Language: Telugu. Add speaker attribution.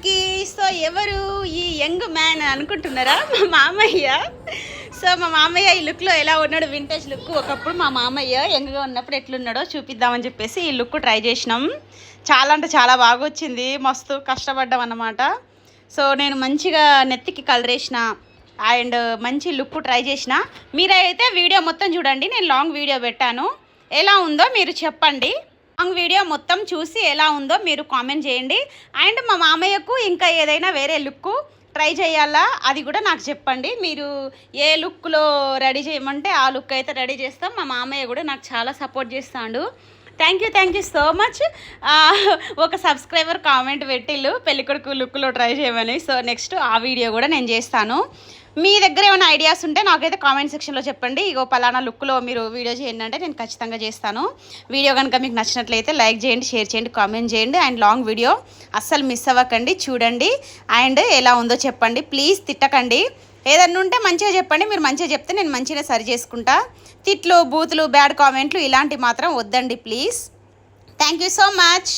Speaker 1: అందరికీ. సో ఎవరు ఈ యంగ్ మ్యాన్ అనుకుంటున్నారా? మా మామయ్య. సో మా మామయ్య ఈ లుక్లో ఎలా ఉన్నాడు, వింటేజ్ లుక్. ఒకప్పుడు మా మామయ్య యంగ్గా ఉన్నప్పుడు ఎట్లున్నాడో చూపిద్దామని చెప్పేసి ఈ లుక్ ట్రై చేసినాం. చాలా అంటే చాలా బాగా వచ్చింది, మస్తు కష్టపడ్డాం అన్నమాట. సో నేను మంచిగా నెత్తికి కలర్ వేసిన అండ్ మంచి లుక్ ట్రై చేసిన. మీరైతే వీడియో మొత్తం చూడండి, నేను లాంగ్ వీడియో పెట్టాను. ఎలా ఉందో మీరు చెప్పండి. లాంగ్ వీడియో మొత్తం చూసి ఎలా ఉందో మీరు కామెంట్ చేయండి. అండ్ మా మామయ్యకు ఇంకా ఏదైనా వేరే లుక్ ట్రై చేయాలా అది కూడా నాకు చెప్పండి. మీరు ఏ లుక్లో రెడీ చేయమంటే ఆ లుక్ అయితే రెడీ చేస్తాం. మా మామయ్య కూడా నాకు చాలా సపోర్ట్ చేస్తాడు. Thank you so much. ఒక సబ్స్క్రైబర్ కామెంట్ పెట్టిళ్ళు పెళ్ళికొడుకు లుక్లో ట్రై చేయమని. సో నెక్స్ట్ ఆ వీడియో కూడా నేను చేస్తాను. మీ దగ్గర ఏమైనా ఐడియాస్ ఉంటే నాకైతే కామెంట్ సెక్షన్లో చెప్పండి. ఇగో పలానా లుక్లో మీరు వీడియో చేయండి అంటే నేను ఖచ్చితంగా చేస్తాను. వీడియో కనుక మీకు నచ్చినట్లయితే లైక్ చేయండి, షేర్ చేయండి, కామెంట్ చేయండి. అండ్ లాంగ్ వీడియో అస్సలు మిస్ అవ్వకండి, చూడండి. అండ్ ఎలా ఉందో చెప్పండి, ప్లీజ్ తిట్టకండి. ఏదన్నా ఉంటే మంచిగా చెప్పండి, మీరు మంచిగా చెప్తే నేను మంచిగా సరి చేసుకుంటా. తిట్లు, బూతులు, బ్యాడ్ కామెంట్లు ఇలాంటివి మాత్రం వద్దండి please. Thank you so much.